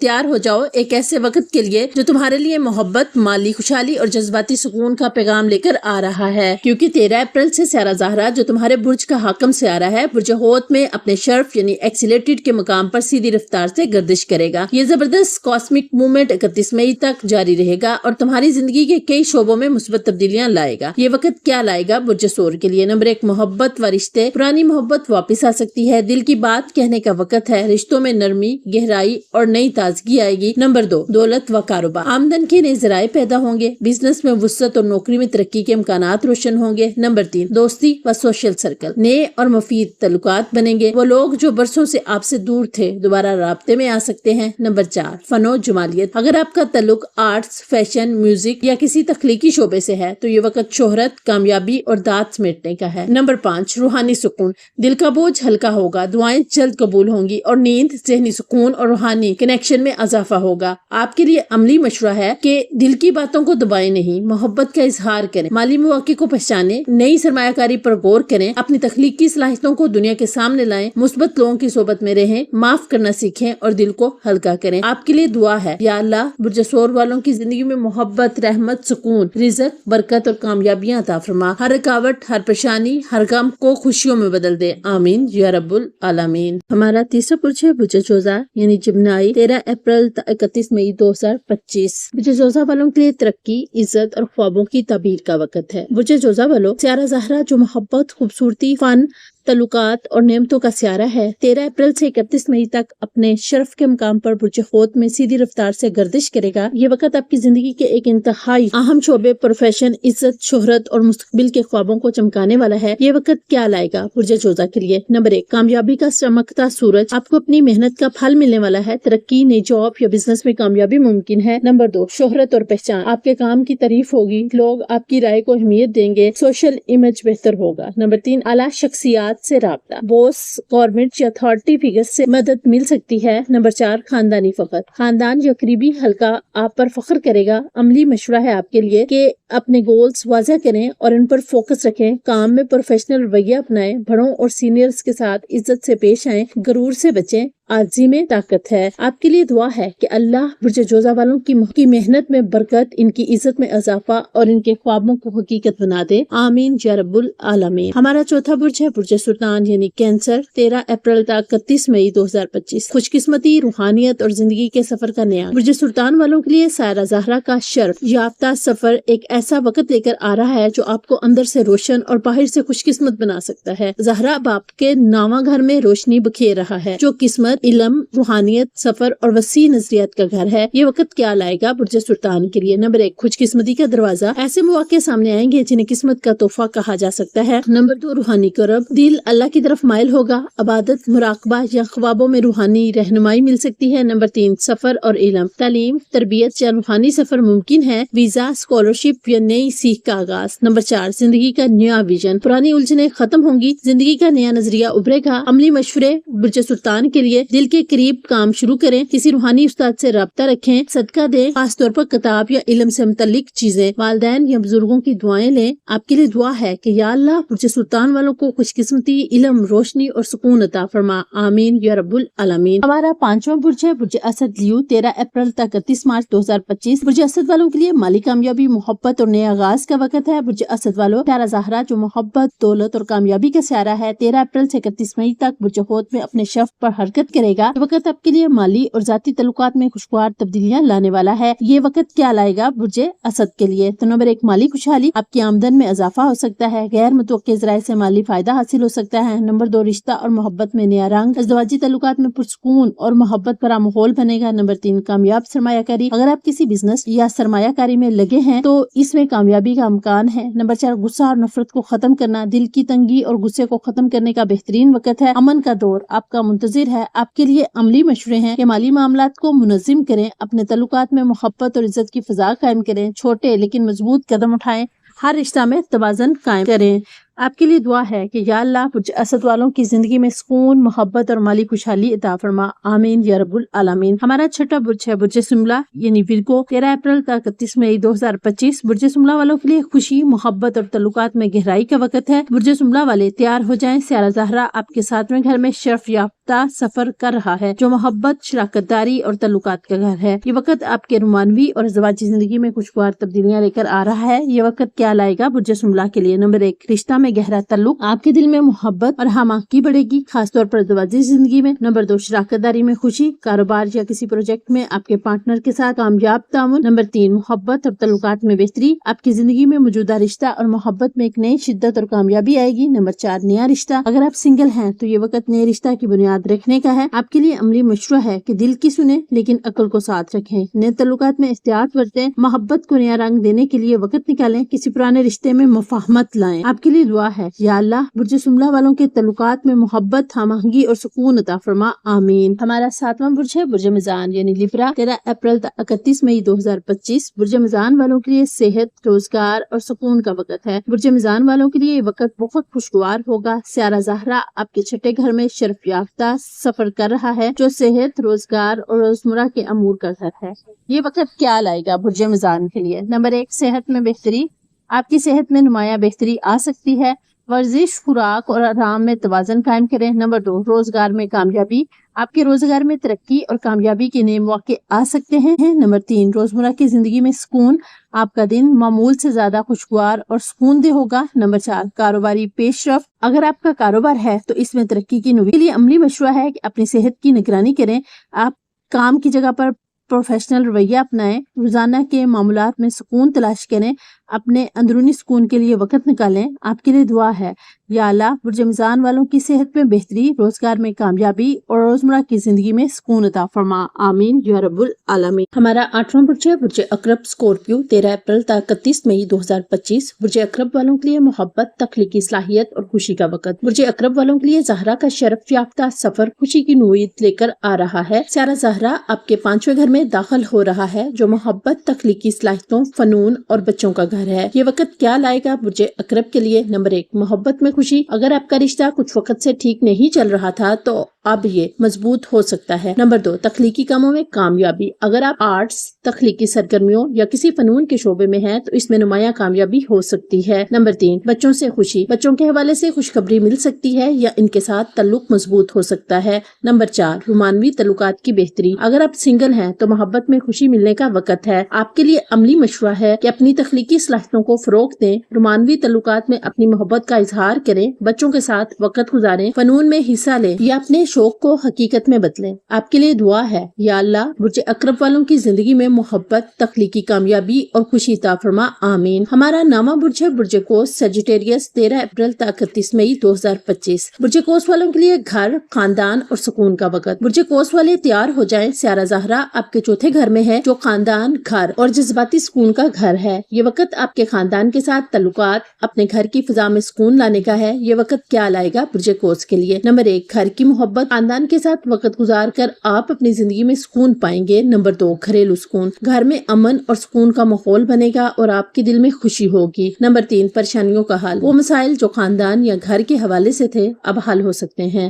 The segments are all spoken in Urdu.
تیار ہو جاؤ ایک ایسے وقت کے لیے جو تمہارے لیے محبت, مالی خوشحالی اور جذباتی سکون کا پیغام لے کر آ رہا ہے, کیونکہ 13 اپریل سے سیارہ زہرا جو تمہارے برج کا حاکم سیارہ ہے برج حوت میں اپنے شرف یعنی ایکسیلیٹڈ کے مقام پر سیدھی رفتار سے گردش کرے گا. یہ زبردست کاسمک موومنٹ 31 مئی تک جاری رہے گا اور تمہاری زندگی کے کئی شعبوں میں مثبت تبدیلیاں لائے گا. یہ وقت کیا لائے گا برج ثور کے لیے؟ نمبر 1, محبت و رشتے. پرانی محبت واپس آ سکتی ہے, دل کی بات کہنے کا وقت ہے, رشتوں میں نرمی, گہرائی اور نئی تازگی آئے گی. نمبر 2, دولت و کاروبار. آمدن کے نئے ذرائع پیدا ہوں گے, بزنس میں وسعت اور نوکری میں ترقی کے امکانات روشن ہوں گے. نمبر 3, دوستی و سوشل سرکل. نئے اور مفید تعلقات بنیں گے, وہ لوگ جو برسوں سے آپ سے دور تھے دوبارہ رابطے میں آ سکتے ہیں. نمبر 4, فن و جمالیت. اگر آپ کا تعلق آرٹس, فیشن, میوزک یا کسی تخلیقی شعبے سے ہے تو یہ وقت شہرت, کامیابی اور داد سمیٹنے کا ہے. نمبر 5, روحانی سکون. دل کا بوجھ ہلکا ہوگا, دعائیں جلد قبول ہوں گی اور نیند, ذہنی سکون اور روحانی کنیکشن میں اضافہ ہوگا. آپ کے لیے عملی مشورہ ہے کہ دل کی باتوں کو دبائیں نہیں, محبت کا اظہار کریں, مالی مواقع کو پہچانیں, نئی سرمایہ کاری پر غور کریں, اپنی تخلیقی صلاحیتوں کو دنیا کے سامنے لائیں, مثبت لوگوں کی صحبت میں رہیں, معاف کرنا سیکھیں اور دل کو ہلکا کریں. آپ کے لیے دعا ہے, یا اللہ برج ثور والوں کی زندگی میں محبت, رحمت, سکون, رزق, برکت اور کامیابیاں عطا فرما. ہر رکاوٹ, ہر پریشانی, ہر غم کو خوشیوں میں بدل دے. آمین یا رب العالمین. ہمارا تیسرا برج ہے برج جوزا یعنی جمنائی. 13 اپریل 31 مئی 2025. برج جوزا والوں کے لیے ترقی, عزت اور خوابوں کی تعبیر کا وقت ہے. برج جوزا والوں, سیارہ زہرا جو محبت, خوبصورتی, فن, تعلقات اور نعمتوں کا سیارہ ہے 13 اپریل سے 31 مئی تک اپنے شرف کے مقام پر برج حوت میں سیدھی رفتار سے گردش کرے گا. یہ وقت آپ کی زندگی کے ایک انتہائی اہم شعبے پروفیشن, عزت, شہرت اور مستقبل کے خوابوں کو چمکانے والا ہے. یہ وقت کیا لائے گا برج جوزا کے لیے؟ نمبر 1, کامیابی کا چمکتا سورج. آپ کو اپنی محنت کا پھل ملنے والا ہے, ترقی, نئی جاب یا بزنس میں کامیابی ممکن ہے. نمبر 2, شہرت اور پہچان. آپ کے کام کی تعریف ہوگی, لوگ آپ کی رائے کو اہمیت دیں گے, سوشل امیج بہتر ہوگا. نمبر 3, اعلیٰ شخصیات سے رابطہ. بوس, گورنمنٹ یا اتھارٹی فگر سے مدد مل سکتی ہے. نمبر 4, خاندانی فخر. خاندان یا قریبی حلقہ آپ پر فخر کرے گا. عملی مشورہ ہے آپ کے لیے کہ اپنے گولز واضح کریں اور ان پر فوکس رکھیں. کام میں پروفیشنل رویہ اپنائیں, بڑوں اور سینئرز کے ساتھ عزت سے پیش آئیں, غرور سے بچیں, عاجزی میں طاقت ہے. آپ کے لیے دعا ہے کہ اللہ برج جوزا والوں کی محنت میں برکت, ان کی عزت میں اضافہ اور ان کے خوابوں کو حقیقت بنا دے. آمین یا رب العالمین. ہمارا چوتھا برج ہے برج سرطان یعنی کینسر. 13 اپریل تک 31 مئی 2025. خوش قسمتی, روحانیت اور زندگی کے سفر کا نیا. برج سرطان والوں کے لیے سیارہ زہرا کا شرف یافتہ سفر ایک ایسا وقت لے کر آ رہا ہے جو آپ کو اندر سے روشن اور باہر سے خوش قسمت بنا سکتا ہے. زہرا باپ کے نامہ گھر میں روشنی بکھیر رہا ہے جو قسمت, علم, روحانیت, سفر اور وسیع نظریات کا گھر ہے. یہ وقت کیا لائے گا برج سرطان کے لیے؟ نمبر 1, خوش قسمتی کا دروازہ. ایسے مواقع سامنے آئیں گے جنہیں قسمت کا تحفہ کہا جا سکتا ہے. نمبر 2, روحانی قرب. دل اللہ کی طرف مائل ہوگا, عبادت, مراقبہ یا خوابوں میں روحانی رہنمائی مل سکتی ہے. نمبر 3, سفر اور علم. تعلیم, تربیت یا روحانی سفر ممکن ہے. ویزا, اسکالرشپ یا نئی سیکھ کا آغاز. نمبر 4, زندگی کا نیا ویژن. پرانی الجھنیں ختم ہوں گی, زندگی کا نیا نظریہ ابھرے گا. عملی مشورے برج سرطان کے لیے: دل کے قریب کام شروع کریں, کسی روحانی استاد سے رابطہ رکھیں, صدقہ دیں, خاص طور پر کتاب یا علم سے متعلق چیزیں. والدین یا بزرگوں کی دعائیں لیں. آپ کے لیے دعا ہے کہ یا اللہ برج سرطان والوں کو خوش قسمتی, علم, روشنی اور سکون عطا فرما. آمین یا رب العالمین. ہمارا پانچواں برج ہے برج اسد لیو. 13 اپریل تک 31 مارچ 2025. برج اسد والوں کے لیے مالی کامیابی, محبت اور نئے آغاز کا وقت ہے. برج اسد والوں, سیارہ زہرا جو محبت, دولت اور کامیابی کا سیارہ ہے 13 اپریل سے 31 مئی تک برج حوت میں اپنے شرف پر حرکت کرے گا. وقت آپ کے لیے مالی اور ذاتی تعلقات میں خوشگوار تبدیلیاں لانے والا ہے. یہ وقت کیا لائے گا برج اسد کے لیے؟ تو نمبر 1, مالی خوشحالی. آپ کی آمدن میں اضافہ ہو سکتا ہے, غیر متوقع ذرائع سے مالی فائدہ حاصل ہو سکتا ہے. نمبر 2, رشتہ اور محبت میں نیا رنگ. ازدواجی تعلقات میں پرسکون اور محبت بھرا ماحول بنے گا. نمبر 3, کامیاب سرمایہ کاری. اگر آپ کسی بزنس یا سرمایہ کاری میں لگے ہیں تو اس میں کامیابی کا امکان ہے. نمبر 4, غصہ اور نفرت کو ختم کرنا. دل کی تنگی اور غصے کو ختم کرنے کا بہترین وقت ہے. امن کا دور آپ کا منتظر ہے. آپ کے لیے عملی مشورے ہیں کہ مالی معاملات کو منظم کریں, اپنے تعلقات میں محبت اور عزت کی فضا قائم کریں, چھوٹے لیکن مضبوط قدم اٹھائیں, ہر رشتہ میں توازن قائم کریں. آپ کے لیے دعا ہے کہ یا اللہ برج اسد والوں کی زندگی میں سکون، محبت اور مالی خوشحالی عطا فرما، آمین یا رب العالمین۔ ہمارا چھٹا برج ہے برج سملہ یعنی ورگو، 13 اپریل تا 31 مئی 2025۔ برج سملہ والوں کے لیے خوشی، محبت اور تعلقات میں گہرائی کا وقت ہے۔ برج سملہ والے تیار ہو جائیں، سیارہ زہرا آپ کے 7ویں گھر میں شرف یافتہ سفر کر رہا ہے جو محبت، شراکت داری اور تعلقات کا گھر ہے۔ یہ وقت آپ کے رومانوی اور ازدواجی زندگی میں خوشگوار تبدیلیاں لے کر آ رہا ہے۔ یہ وقت کیا لائے گا برج سملہ کے لیے؟ نمبر 1، رشتہ میں گہرا تعلق، آپ کے دل میں محبت اور ہم آہنگی بڑھے گی، خاص طور پر ازدواجی زندگی میں۔ نمبر 2، شراکت داری میں خوشی، کاروبار یا کسی پروجیکٹ میں آپ کے پارٹنر کے ساتھ کامیاب تعاون۔ نمبر 3، محبت اور تعلقات میں بہتری، آپ کی زندگی میں موجودہ رشتہ اور محبت میں ایک نئی شدت اور کامیابی آئے گی۔ نمبر 4، نیا رشتہ، اگر آپ سنگل ہیں تو یہ وقت نئے رشتہ کی بنیاد رکھنے کا ہے۔ آپ کے لیے عملی مشورہ ہے کہ دل کی سنیں لیکن عقل کو ساتھ رکھیں، نئے تعلقات میں احتیاط برتیں، محبت کو نیا رنگ دینے کے لیے وقت نکالیں، کسی پرانے رشتے میں مفاہمت لائیں۔ آپ کے لیے دعا ہے یا اللہ برج سملہ والوں کے تعلقات میں محبت، ہم آہنگی اور سکون عطا فرما، آمین۔ ہمارا 7واں برج ہے برج میزان یعنی لیبرا، 13 اپریل تا 31 مئی 2025۔ برج میزان والوں کے لیے صحت، روزگار اور سکون کا وقت ہے۔ برج میزان والوں کے لیے یہ وقت بہت خوشگوار ہوگا۔ سیارہ زہرا آپ کے 6 گھر میں شرف یافتہ سفر کر رہا ہے جو صحت، روزگار اور روزمرہ کے امور کا گھر ہے۔ یہ وقت کیا لائے گا برج میزان کے لیے؟ نمبر 1، صحت میں بہتری، آپ کی صحت میں نمایاں بہتری آ سکتی ہے۔ ورزش، خوراک اور آرام میں توازن قائم کریں۔ نمبر 2، روزگار میں کامیابی، آپ کے روزگار میں ترقی اور کامیابی کے نئے مواقع آ سکتے ہیں۔ نمبر 3، روزمرہ کی زندگی میں سکون، آپ کا دن معمول سے زیادہ خوشگوار اور سکون دہ ہوگا۔ نمبر 4، کاروباری پیش رفت، اگر آپ کا کاروبار ہے تو اس میں ترقی کی نوید کے لیے عملی مشورہ ہے کہ اپنی صحت کی نگرانی کریں، آپ کام کی جگہ پر پروفیشنل رویہ اپنائیں، روزانہ کے معاملات میں سکون تلاش کریں، اپنے اندرونی سکون کے لیے وقت نکالیں۔ آپ کے لیے دعا ہے یا اللہ برج میزان والوں کی صحت میں بہتری، روزگار میں کامیابی اور روزمرہ کی زندگی میں سکون عطا فرما، آمین یا رب العالمین۔ ہمارا 8واں برج ہے برج عقرب اسکورپیو، 13 اپریل تا 31 مئی 2025۔ برج عقرب والوں کے لیے محبت، تخلیقی صلاحیت اور خوشی کا وقت۔ برج عقرب والوں کے لیے زہرا کا شرف یافتہ سفر خوشی کی نوید لے کر آ رہا ہے۔ سیارہ زہرا آپ کے 5ویں گھر میں داخل ہو رہا ہے جو محبت، تخلیقی صلاحیتوں، فنون اور بچوں کا گھر ہے۔ یہ وقت کیا لائے گا برج عقرب کے لیے؟ نمبر 1، محبت میں خوشی، اگر آپ کا رشتہ کچھ وقت سے ٹھیک نہیں چل رہا تھا تو اب یہ مضبوط ہو سکتا ہے۔ نمبر 2، تخلیقی کاموں میں کامیابی، اگر آپ آرٹس، تخلیقی سرگرمیوں یا کسی فنون کے شعبے میں ہیں تو اس میں نمایاں کامیابی ہو سکتی ہے۔ نمبر 3، بچوں سے خوشی، بچوں کے حوالے سے خوشخبری مل سکتی ہے یا ان کے ساتھ تعلق مضبوط ہو سکتا ہے۔ نمبر 4، رومانوی تعلقات کی بہتری، اگر آپ سنگل ہیں تو محبت میں خوشی ملنے کا وقت ہے۔ آپ کے لیے عملی مشورہ ہے کہ اپنی تخلیقی صلاحیتوں کو فروغ دیں، رومانوی تعلقات میں اپنی محبت کا اظہار کریں، بچوں کے ساتھ وقت گزاریں، فنون میں حصہ لیں یا اپنے شوق کو حقیقت میں بدلیں۔ آپ کے لیے دعا ہے یا اللہ برج عقرب والوں کی زندگی میں محبت، تخلیقی کامیابی اور خوشی عطا فرما، آمین۔ ہمارا 9واں برج ہے برج قوس سیجیٹیریس، 13 اپریل تا 31 مئی 2025۔ برج قوس والوں کے لیے گھر، خاندان اور سکون کا وقت۔ برج قوس والے تیار ہو جائیں، سیارہ زہرا آپ کے 4تھے گھر میں ہے جو خاندان، گھر اور جذباتی سکون کا گھر ہے۔ یہ وقت آپ کے خاندان کے ساتھ تعلقات، اپنے گھر کی فضا میں سکون لانے کا ہے۔ یہ وقت کیا لائے گا برج قوس کے لیے؟ نمبر 1، گھر کی محبت، خاندان کے ساتھ وقت گزار کر آپ اپنی زندگی میں سکون پائیں گے۔ نمبر 2، گھریلو سکون، گھر میں امن اور سکون کا ماحول بنے گا اور آپ کے دل میں خوشی ہوگی۔ نمبر 3، پریشانیوں کا حل، وہ مسائل جو خاندان یا گھر کے حوالے سے تھے اب حل ہو سکتے ہیں۔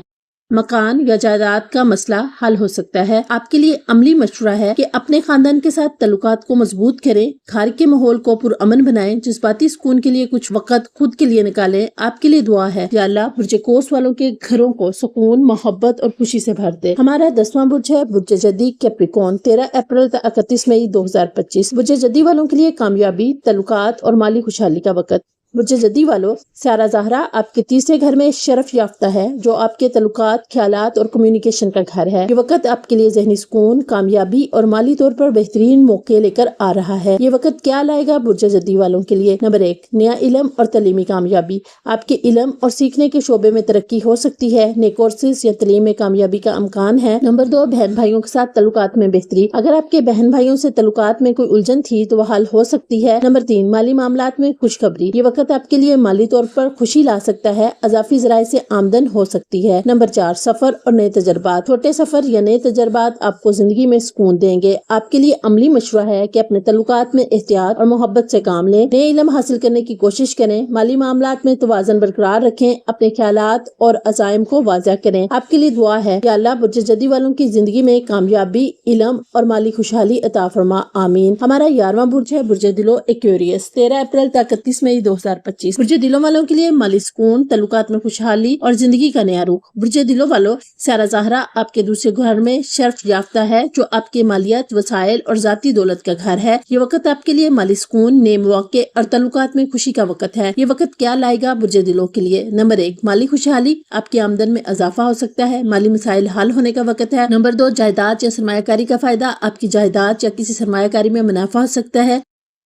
مکان یا جائیداد کا مسئلہ حل ہو سکتا ہے۔ آپ کے لیے عملی مشورہ ہے کہ اپنے خاندان کے ساتھ تعلقات کو مضبوط کریں، گھر کے ماحول کو پرامن بنائیں، جذباتی سکون کے لیے کچھ وقت خود کے لیے نکالیں۔ آپ کے لیے دعا ہے یا اللہ برج قوس والوں کے گھروں کو سکون، محبت اور خوشی سے بھر دے۔ ہمارا 10واں برج ہے برج جدی کیپریکون، 13 اپریل تا 31 مئی 2025۔ برج جدی والوں کے لیے کامیابی، تعلقات اور مالی خوشحالی کا وقت۔ برج جدی والوں، سیارہ زہرا آپ کے 3 گھر میں شرف یافتہ ہے جو آپ کے تعلقات، خیالات اور کمیونیکیشن کا گھر ہے۔ یہ وقت آپ کے لیے ذہنی سکون، کامیابی اور مالی طور پر بہترین موقع لے کر آ رہا ہے۔ یہ وقت کیا لائے گا برج جدی والوں کے لیے؟ نمبر 1، نیا علم اور تعلیمی کامیابی، آپ کے علم اور سیکھنے کے شعبے میں ترقی ہو سکتی ہے، نئے کورسز یا تعلیم میں کامیابی کا امکان ہے۔ نمبر 2، بہن بھائیوں کے ساتھ تعلقات میں بہتری، اگر آپ کے بہن بھائیوں سے تعلقات میں کوئی الجھن تھی تو وہ حل ہو سکتی ہے۔ نمبر 3، مالی معاملات میں خوشخبری، یہ وقت وقت آپ کے لیے مالی طور پر خوشی لا سکتا ہے، اضافی ذرائع سے آمدن ہو سکتی ہے۔ نمبر 4 سفر اور نئے تجربات، چھوٹے سفر یا نئے تجربات آپ کو زندگی میں سکون دیں گے۔ آپ کے لیے عملی مشورہ ہے کہ اپنے تعلقات میں احتیاط اور محبت سے کام لیں، نئے علم حاصل کرنے کی کوشش کریں، مالی معاملات میں توازن برقرار رکھیں، اپنے خیالات اور عزائم کو واضح کریں۔ آپ کے لیے دعا ہے کہ اللہ برج جدی والوں کی زندگی میں کامیابی، علم اور مالی خوشحالی عطا فرما، آمین۔ ہمارا 11واں برج ہے برج دلو ایکویریس، 13 اپریل تا 31 مئی 2025۔ برج دلو والوں کے لیے مالی سکون، تعلقات میں خوشحالی اور زندگی کا نیا رخ۔ برج دلو والوں، سیارہ زہرا آپ کے دوسرے گھر میں شرف یافتہ ہے، جو آپ کے مالیات، وسائل اور ذاتی دولت کا گھر ہے۔ یہ وقت آپ کے لیے مالی سکون، نئے مواقع اور تعلقات میں خوشی کا وقت ہے۔ یہ وقت کیا لائے گا برج دلو کے لیے؟ نمبر 1 مالی خوشحالی، آپ کی آمدن میں اضافہ ہو سکتا ہے، مالی مسائل حل ہونے کا وقت ہے۔ نمبر 2 جائیداد یا سرمایہ کاری کا فائدہ، آپ کی جائیداد یا کسی سرمایہ کاری میں منافع ہو سکتا ہے۔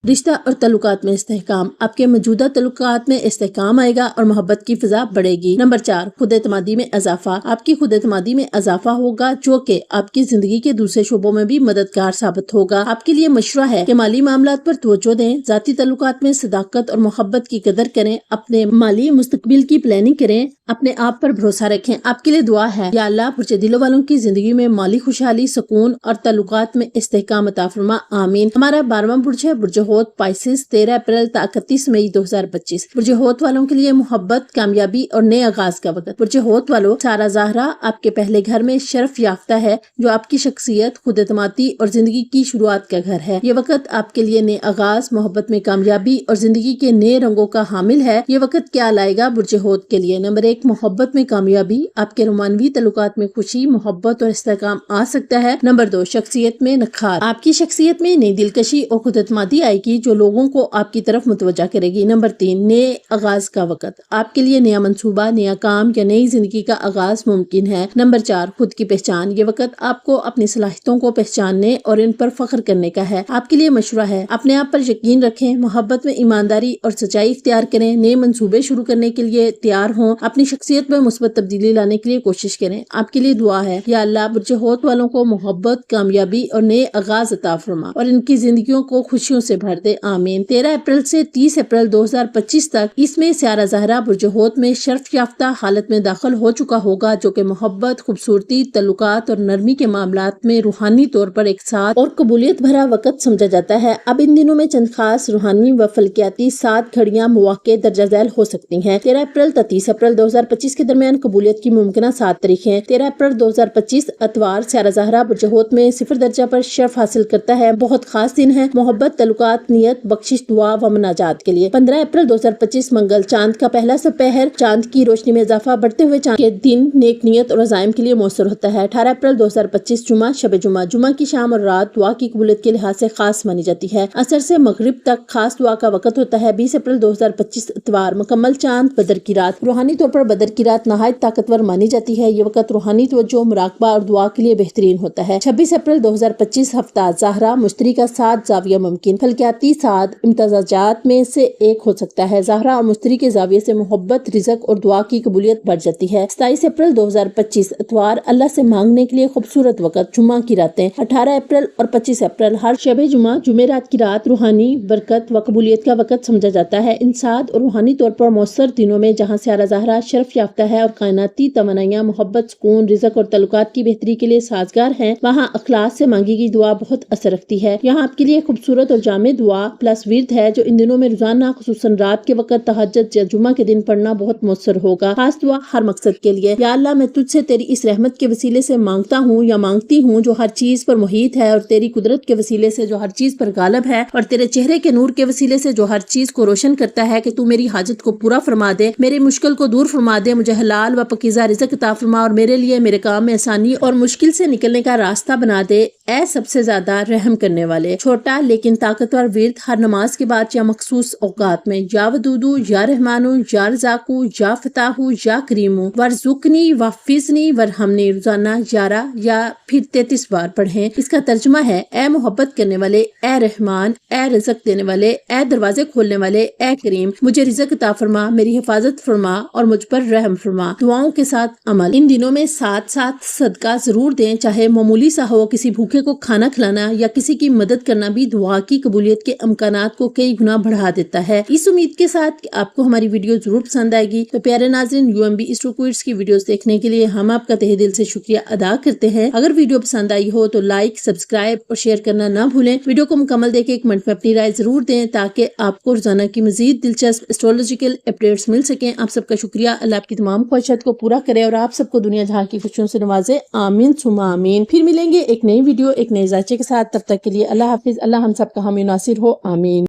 رشتہ اور تعلقات میں استحکام، آپ کے موجودہ تعلقات میں استحکام آئے گا اور محبت کی فضا بڑھے گی۔ نمبر 4 خود اعتمادی میں اضافہ، آپ کی خود اعتمادی میں اضافہ ہوگا، جو کہ آپ کی زندگی کے دوسرے شعبوں میں بھی مددگار ثابت ہوگا۔ آپ کے لیے مشورہ ہے کہ مالی معاملات پر توجہ دیں، ذاتی تعلقات میں صداقت اور محبت کی قدر کریں، اپنے مالی مستقبل کی پلاننگ کریں، اپنے آپ پر بھروسہ رکھیں۔ آپ کے لیے دعا ہے یا اللہ برج دلو والوں کی زندگی میں مالی خوشحالی، سکون اور تعلقات میں استحکام عطا فرما، آمین۔ ہمارا 12واں برج ہے برج ہوت پائسس، 13 اپریل تا 31 مئی 2025۔ برج ہوت والوں کے لیے محبت، کامیابی اور نئے آغاز کا وقت۔ برج ہوت والوں، سیارہ زہرا آپ کے پہلے گھر میں شرف یافتہ ہے، جو آپ کی شخصیت، خود اعتمادی اور زندگی کی شروعات کا گھر ہے۔ یہ وقت آپ کے لیے نئے آغاز، محبت میں کامیابی اور زندگی کے نئے رنگوں کا حامل ہے۔ یہ وقت کیا لائے گا برج ہوت کے لیے؟ نمبر 1 محبت میں کامیابی، آپ کے رومانوی تعلقات میں خوشی، محبت اور استحکام آ سکتا ہے۔ نمبر 2 شخصیت میں نکھار، آپ کی شخصیت میں نئی دلکشی اور خود اعتمادی آئے گی، جو لوگوں کو آپ کی طرف متوجہ کرے گی۔ نمبر 3 نئے آغاز کا وقت، آپ کے لیے نیا منصوبہ، نیا کام یا نئی زندگی کا آغاز ممکن ہے۔ نمبر 4 خود کی پہچان، یہ وقت آپ کو اپنی صلاحیتوں کو پہچاننے اور ان پر فخر کرنے کا ہے۔ آپ کے لیے مشورہ ہے اپنے آپ پر یقین رکھیں، محبت میں ایمانداری اور سچائی اختیار کریں، نئے منصوبے شروع کرنے کے لیے تیار ہوں، اپنی شخصیت میں مثبت تبدیلی لانے کے لیے کوشش کریں۔ آپ کے لیے دعا ہے یا اللہ برج ہوت والوں کو محبت، کامیابی اور نئے آغاز عطا فرما اور ان کی زندگیوں کو خوشیوں سے بھر دے، آمین۔ 13 اپریل سے 30 اپریل 2025 تک اس میں سیارہ زہرا برج ہوت میں شرف یافتہ حالت میں داخل ہو چکا ہوگا، جو کہ محبت، خوبصورتی، تعلقات اور نرمی کے معاملات میں روحانی طور پر ایک ساتھ اور قبولیت بھرا وقت سمجھا جاتا ہے۔ اب ان دنوں میں چند خاص روحانی و فلکیاتی 7 گھڑیاں مواقع درجہ ذیل ہو سکتی ہیں۔ 13 اپریل تا 30 اپریل 2025 کے درمیان قبولیت کی ممکنہ 7 تاریخیں۔ 13 اپریل 2025 اتوار، سیارہ زہرا برج ہوت میں 0 درجہ پر شرف حاصل کرتا ہے، بہت خاص دن ہے محبت، تعلقات، نیت، بخشش، دعا و مناجات کے لیے۔ 15 اپریل 2025 منگل، چاند کا پہلا سپہر، چاند کی روشنی میں اضافہ، بڑھتے ہوئے چاند کے دن نیک نیت اور عزائم کے لیے مؤثر ہوتا ہے۔ 18 اپریل 2025 جمعہ، شب جمعہ، جمعہ کی شام اور رات دعا کی قبولیت کے لحاظ سے خاص مانی جاتی ہے۔ عصر سے مغرب تک خاص دعا کا وقت ہوتا ہے۔ 20 اپریل 2025 اتوار، مکمل چاند، بدر کی رات، روحانی طور پر بدر کی رات نہایت طاقتور مانی جاتی ہے۔ یہ وقت روحانی توجہ، مراقبہ اور دعا کے لیے بہترین ہوتا ہے۔ 26 اپریل 2025 ہفتہ، زہرا مشتری کا 7 زاویہ ممکن، فلکیاتی 7 امتزاجات میں سے ایک ہو سکتا ہے۔ زہرا اور مشتری کے زاویے سے محبت، رزق اور دعا کی قبولیت بڑھ جاتی ہے۔ 27 اپریل 2025 اتوار، اللہ سے مانگنے کے لیے خوبصورت وقت، جمعہ کی راتیں۔ 18 اپریل اور 25 اپریل ہر شب جمعہ، جمعرات کی رات روحانی برکت و قبولیت کا وقت سمجھا جاتا ہے۔ ان 7 اور روحانی طور پر مؤثر دنوں میں جہاں سیارہ زہرا شرف یافتہ ہے اور کائناتی توانائیاں محبت، سکون، رزق اور تعلقات کی بہتری کے لیے سازگار ہیں، وہاں اخلاص سے مانگی گئی دعا بہت اثر رکھتی ہے۔ یہاں آپ کے لیے خوبصورت اور جامع دعا پلس ورد ہے، جو ان دنوں میں روزانہ خصوصاً رات کے وقت تہجد یا جمعہ کے دن پڑھنا بہت مؤثر ہوگا۔ خاص دعا ہر مقصد کے لیے۔ یا اللہ میں تجھ سے تیری اس رحمت کے وسیلے سے مانگتا ہوں یا مانگتی ہوں جو ہر چیز پر محیط ہے، اور تیری قدرت کے وسیلے سے جو ہر چیز پر غالب ہے، اور تیرے چہرے کے نور کے وسیلے سے جو ہر چیز کو روشن کرتا ہے، کہ تو میری حاجت کو پورا فرما دے، میرے مشکل کو دور فرما دے، مجھے حلال و پاکیزہ رزق عطا فرما اور میرے لیے میرے کام میں آسانی اور مشکل سے نکلنے کا راستہ بنا دے۔ اے سب سے زیادہ رحم کرنے والے۔ چھوٹا لیکن طاقتور ورد ہر نماز کے بعد یا مخصوص اوقات میں، یا ودودو، یا رحمانو، یا رزاقو، یا فتاحو، یا کریمو، ورزقنی وحفظنی ورحمنی، روزانہ 11 یا پھر 33 بار پڑھیں۔ اس کا ترجمہ ہے اے محبت کرنے والے، اے رحمان، اے رزق دینے والے، اے دروازے کھولنے والے، اے کریم، مجھے رزق عطا فرما، میری حفاظت فرما اور مجھ پر رحم فرما۔ دعاؤں کے ساتھ عمل۔ ان دنوں میں ساتھ ساتھ صدقہ ضرور دیں، چاہے معمولی سا ہو، کسی بھوکے بھوکے کو کھانا کھلانا یا کسی کی مدد کرنا بھی دعا کی قبولیت کے امکانات کو کئی گنا بڑھا دیتا ہے۔ اس امید کے ساتھ کہ آپ کو ہماری ویڈیو ضرور پسند آئے گی، تو پیارے ناظرین، UMB اسٹروکوئٹس کی ویڈیوز دیکھنے کے لیے ہم آپ کا تہہ دل سے شکریہ ادا کرتے ہیں۔ اگر ویڈیو پسند آئی ہو تو لائک، سبسکرائب اور شیئر کرنا نہ بھولیں۔ ویڈیو کو مکمل دیکھ کے ایک منٹ میں اپنی رائے ضرور دیں تاکہ آپ کو روزانہ کی مزید دلچسپ ایسٹرولوجیکل اپڈیٹس مل سکیں۔ آپ سب کا شکریہ۔ اللہ آپ کی تمام خواہشات کو پورا کرے اور آپ سب کو دنیا جہاں کی خوشیوں سے نوازے۔ آمین ثم آمین۔ پھر ملیں گے ایک نئی ویڈیو، ایک نئے ذائچے کے ساتھ۔ تب تک کے لیے اللہ حافظ۔ اللہ ہم سب کا حامی و ناصر ہو۔ آمین۔